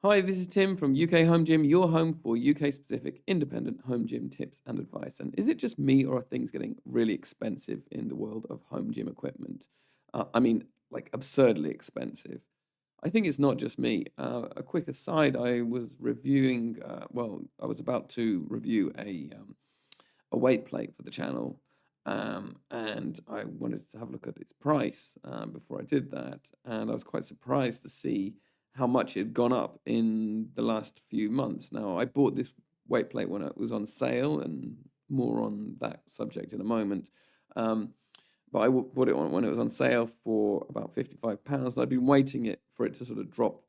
Hi, this is Tim from UK Home Gym, your home for UK specific independent home gym tips and advice. And is it just me or are things getting really expensive in the world of home gym equipment? Like absurdly expensive. I think it's not just me. A quick aside, I was reviewing, I was about to review a weight plate for the channel. And I wanted to have a look at its price before I did that. And I was quite surprised to see how much it had gone up in the last few months. Now, I bought this weight plate when it was on sale, and more on that subject in a moment. Um, but bought it when it was on sale for about £55, and I'd been waiting for it to sort of drop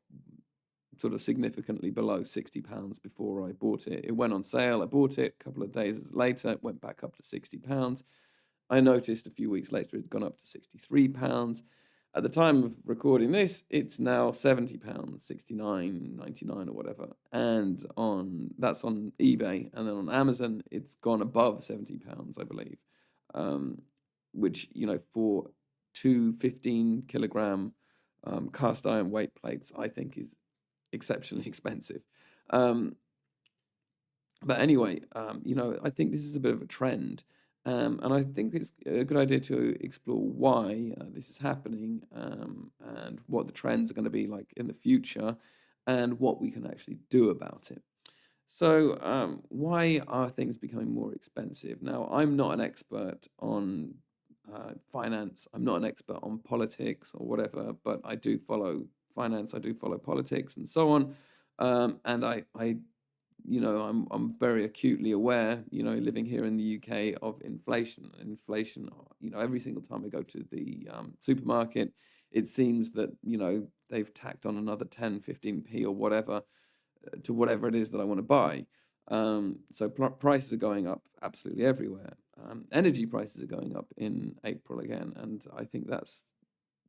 sort of significantly below £60 before I bought it. It went on sale. I bought it. A couple of days later, it went back up to £60. I noticed a few weeks later it had gone up to £63. At the time of recording this, it's now £70, 69.99 or whatever. And on that's on eBay, and then on Amazon, it's gone above £70, I believe. Um, which, for two 15 kilogram cast iron weight plates, I think is exceptionally expensive. Um, but anyway, I think this is a bit of a trend, and I think it's a good idea to explore why this is happening, and what the trends are going to be like in the future, and what we can actually do about it. So, why are things becoming more expensive? Now, I'm not an expert on finance. I'm not an expert on politics or whatever, but I do follow finance. I do follow politics and so on. And I'm very acutely aware, living here in the UK, of inflation. Inflation, every single time I go to the supermarket, it seems that, they've tacked on another 10, 15p or whatever to whatever it is that I want to buy. So prices are going up absolutely everywhere. Energy prices are going up in April again, and I think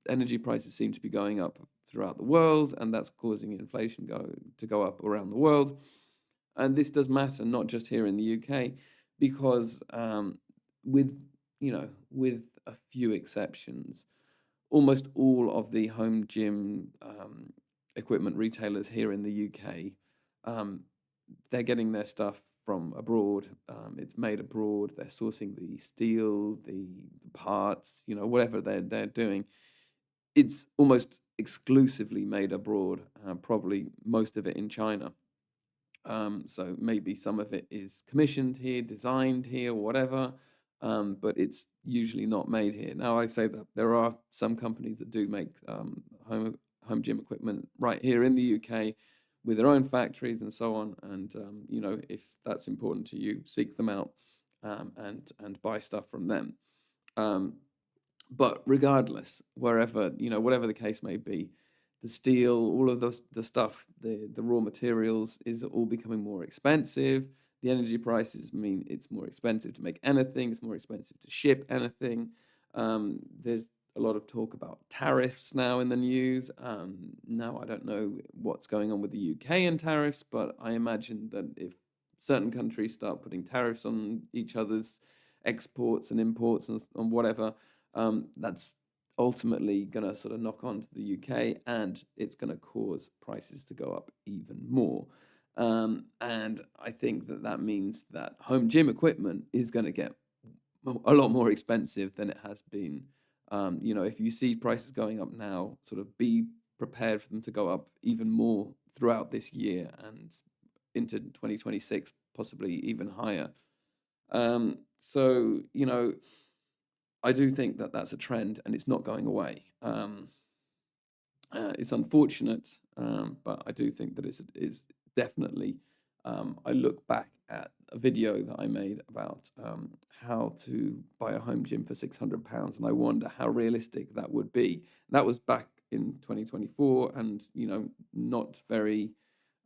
energy prices seem to be going up throughout the world, and that's causing inflation to go up around the world. And this does matter not just here in the UK, because with with a few exceptions, almost all of the home gym equipment retailers here in the UK, um, they're getting their stuff from abroad. It's made abroad. They're sourcing the steel, the parts, whatever they're doing. It's almost exclusively made abroad. Probably most of it in China. So maybe some of it is commissioned here, designed here, whatever, but it's usually not made here. Now, I say that there are some companies that do make home gym equipment right here in the UK with their own factories and so on. And if that's important to you, seek them out, and buy stuff from them. Um, but regardless, whatever the case may be, the steel, all of the stuff, the raw materials is all becoming more expensive. The energy prices mean it's more expensive to make anything. It's more expensive to ship anything. There's a lot of talk about tariffs now in the news. Now, I don't know what's going on with the UK and tariffs, but I imagine that if certain countries start putting tariffs on each other's exports and imports and whatever, that's ultimately going to sort of knock on to the UK, and it's going to cause prices to go up even more. And I think that means that home gym equipment is going to get a lot more expensive than it has been. If you see prices going up now, sort of be prepared for them to go up even more throughout this year and into 2026, possibly even higher. So, I do think that that's a trend, and it's not going away. It's unfortunate, but I do think that it's definitely. I look back at a video that I made about how to buy a home gym for £600, and I wonder how realistic that would be. That was back in 2024, and not very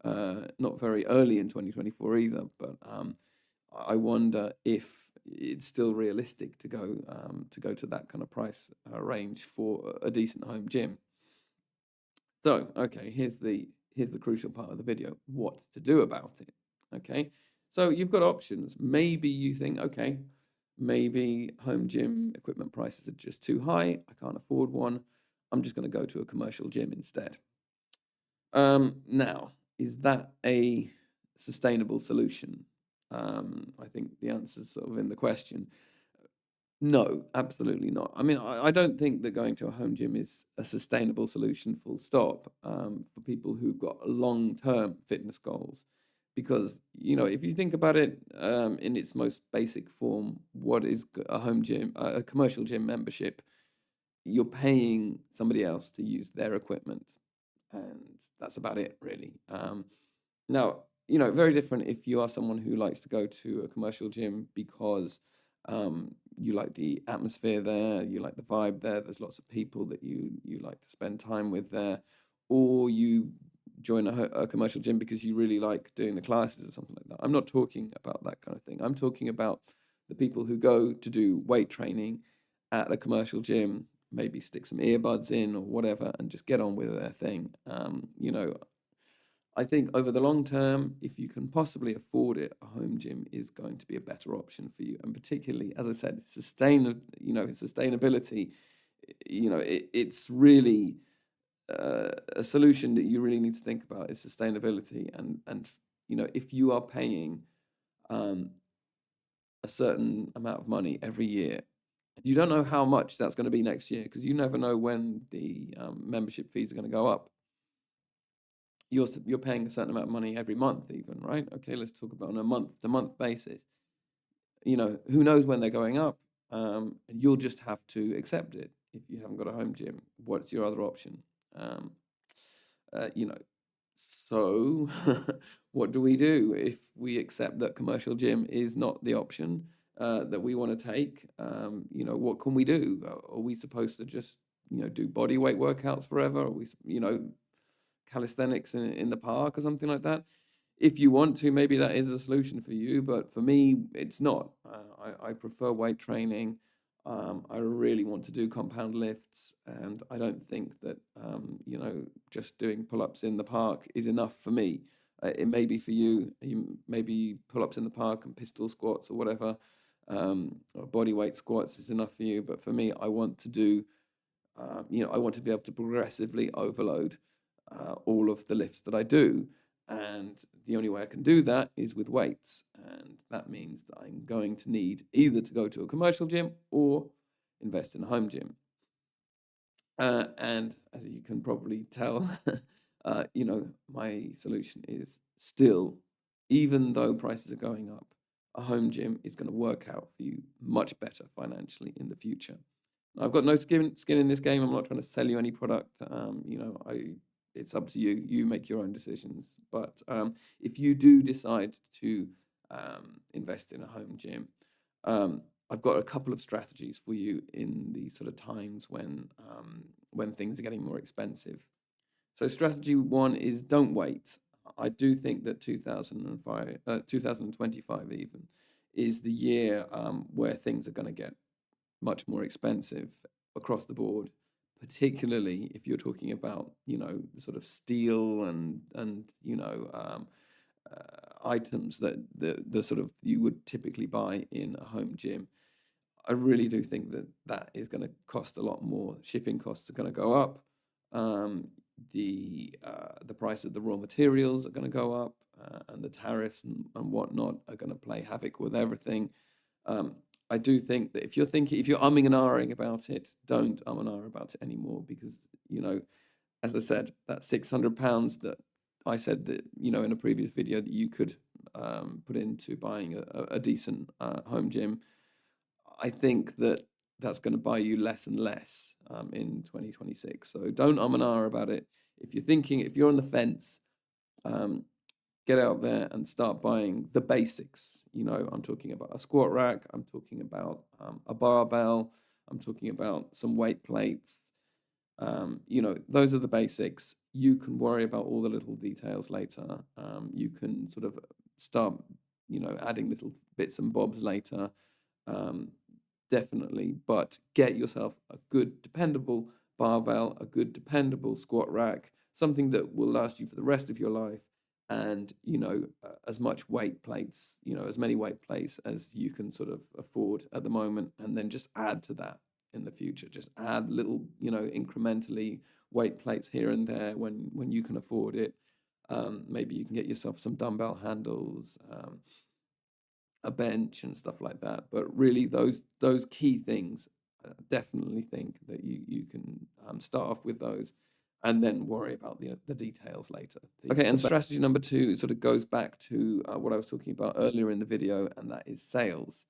early in 2024 either. But I wonder if it's still realistic to go to that kind of price range for a decent home gym. So, okay, here's the crucial part of the video: what to do about it. Okay, so you've got options. Maybe you think, okay, maybe home gym equipment prices are just too high. I can't afford one. I'm just going to go to a commercial gym instead. Now, is that a sustainable solution? I think the answer's sort of in the question. No, absolutely not. I mean, I don't think that going to a home gym is a sustainable solution, full stop, for people who've got long-term fitness goals. Because, if you think about it, in its most basic form, what is a home gym, a commercial gym membership? You're paying somebody else to use their equipment, and that's about it, really. Now, very different if you are someone who likes to go to a commercial gym because you like the atmosphere there, you like the vibe there. There's lots of people that you like to spend time with there, or you join a commercial gym because you really like doing the classes or something like that. I'm not talking about that kind of thing. I'm talking about the people who go to do weight training at a commercial gym, maybe stick some earbuds in or whatever, and just get on with their thing. I think over the long term, if you can possibly afford it, a home gym is going to be a better option for you. And particularly, as I said, sustainability, it's really a solution that you really need to think about is sustainability. And if you are paying um, a certain amount of money every year, you don't know how much that's going to be next year because you never know when the membership fees are going to go up. You're paying a certain amount of money every month even, right? Okay, let's talk about on a month-to-month basis. Who knows when they're going up? And you'll just have to accept it if you haven't got a home gym. What's your other option? Um, uh, you know, so what do we do if we accept that commercial gym is not the option that we want to take? What can we do? Are we supposed to just, do body weight workouts forever? Are we, calisthenics in the park or something like that? If you want to, maybe that is a solution for you, but for me, it's not. I prefer weight training. I really want to do compound lifts, and I don't think that just doing pull-ups in the park is enough for me. It may be for you. Maybe pull-ups in the park and pistol squats or whatever, or body weight squats is enough for you. But for me, I want to do I want to be able to progressively overload all of the lifts that I do. And the only way I can do that is with weights. And that means that I'm going to need either to go to a commercial gym or invest in a home gym. And as you can probably tell, my solution is still, even though prices are going up, a home gym is going to work out for you much better financially in the future. I've got no skin in this game. I'm not trying to sell you any product. It's up to you. You make your own decisions. But if you do decide to invest in a home gym, I've got a couple of strategies for you in these sort of times when things are getting more expensive. So strategy one is don't wait. I do think that 2025 even is the year where things are going to get much more expensive across the board, particularly if you're talking about, the sort of steel and items that the sort of you would typically buy in a home gym. I really do think that that is going to cost a lot more. Shipping costs are going to go up. Um, the price of the raw materials are going to go up, and the tariffs and whatnot are going to play havoc with everything. Um, I do think that if you're umming and ahhing about it, don't and ah about it anymore because, as I said, that £600 that I said that, in a previous video that you could put into buying a decent home gym, I think that that's going to buy you less and less in 2026. So don't and ah about it. If you're on the fence, um, get out there and start buying the basics. I'm talking about a squat rack, I'm talking about a barbell, I'm talking about some weight plates. Those are the basics. You can worry about all the little details later. You can sort of start, adding little bits and bobs later. Um, Definitely, but get yourself a good, dependable barbell, a good, dependable squat rack, something that will last you for the rest of your life, and as much weight plates, as many weight plates as you can sort of afford at the moment, and then just add to that in the future. Just add little, incrementally weight plates here and there when you can afford it. Maybe you can get yourself some dumbbell handles, a bench and stuff like that. But really, those key things, definitely think that you can start off with those, and then worry about the details later. Okay, and strategy number 2 sort of goes back to what I was talking about earlier in the video, and that is sales.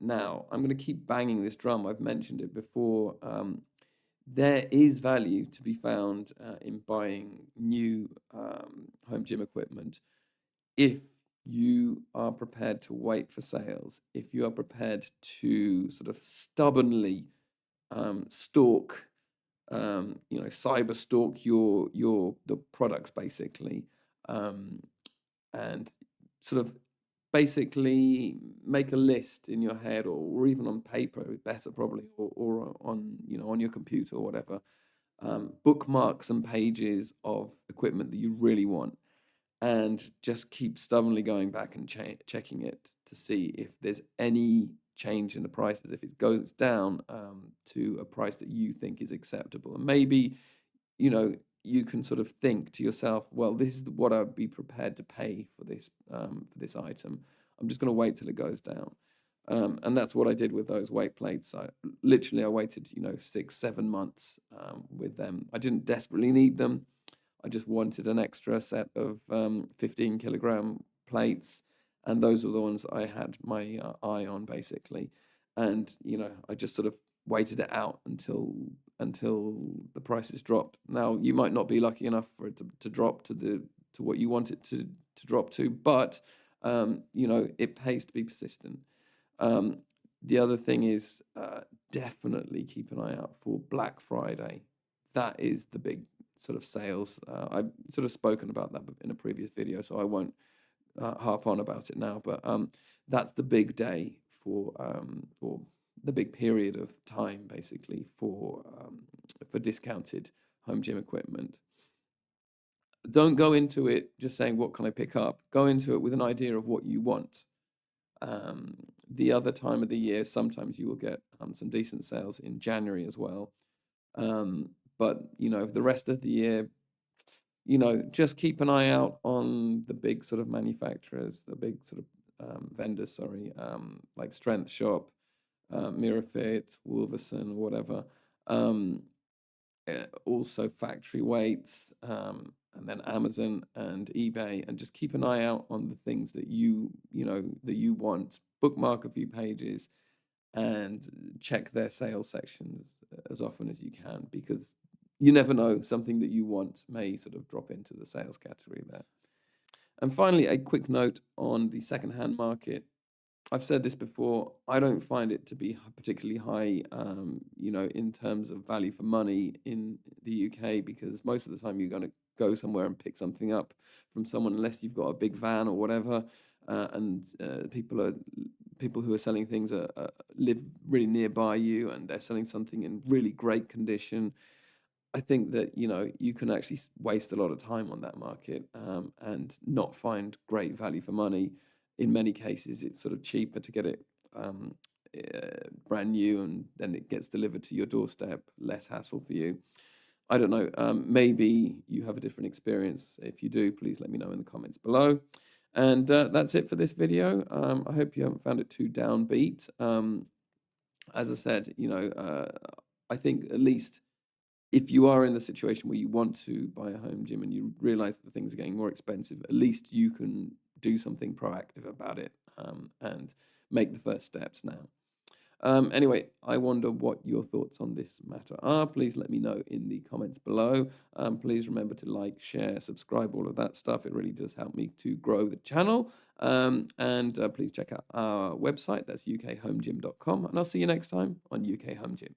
Now, I'm going to keep banging this drum. I've mentioned it before. There is value to be found in buying new home gym equipment if you are prepared to wait for sales, if you are prepared to sort of stubbornly stalk, cyber stalk the products basically, and sort of basically make a list in your head or even on paper, better probably, or on on your computer or whatever. Bookmark some pages of equipment that you really want, and just keep stubbornly going back and checking it to see if there's any change in the prices, if it goes down to a price that you think is acceptable. And maybe, you can sort of think to yourself, well, this is what I'd be prepared to pay for this item. I'm just going to wait till it goes down. And that's what I did with those weight plates. I waited, 6, 7 months with them. I didn't desperately need them. I just wanted an extra set of 15-kilogram plates, and those were the ones I had my eye on basically. And I just sort of waited it out until the prices dropped. Now, you might not be lucky enough for it to drop to what you want it to drop to, but it pays to be persistent. The other thing is definitely keep an eye out for Black Friday. That is the big sort of sales. I've sort of spoken about that in a previous video, so I won't harp on about it now. But that's the big day or the big period of time, basically, for discounted home gym equipment. Don't go into it just saying, what can I pick up? Go into it with an idea of what you want. The other time of the year, sometimes you will get some decent sales in January as well. But, the rest of the year, just keep an eye out on the big sort of manufacturers, the big sort of vendors, sorry, like Strength Shop, MirrorFit, Wolverson, or whatever. Also factory weights, and then Amazon and eBay, and just keep an eye out on the things that you want. Bookmark a few pages and check their sales sections as often as you can, because you never know, something that you want may sort of drop into the sales category there. And finally, a quick note on the secondhand market. I've said this before, I don't find it to be particularly high, in terms of value for money in the UK, because most of the time you're going to go somewhere and pick something up from someone, unless you've got a big van or whatever, and people who are selling things live really nearby you, and they're selling something in really great condition. I think that you can actually waste a lot of time on that market and not find great value for money. In many cases, it's sort of cheaper to get it brand new, and then it gets delivered to your doorstep, less hassle for you. I don't know. Maybe you have a different experience. If you do, please let me know in the comments below. And that's it for this video. I hope you haven't found it too downbeat. As I said, I think at least if you are in the situation where you want to buy a home gym and you realize that things are getting more expensive, at least you can do something proactive about it and make the first steps now. Anyway, I wonder what your thoughts on this matter are. Please let me know in the comments below. Please remember to like, share, subscribe, all of that stuff. It really does help me to grow the channel. And please check out our website. That's ukhomegym.com. And I'll see you next time on UK Home Gym.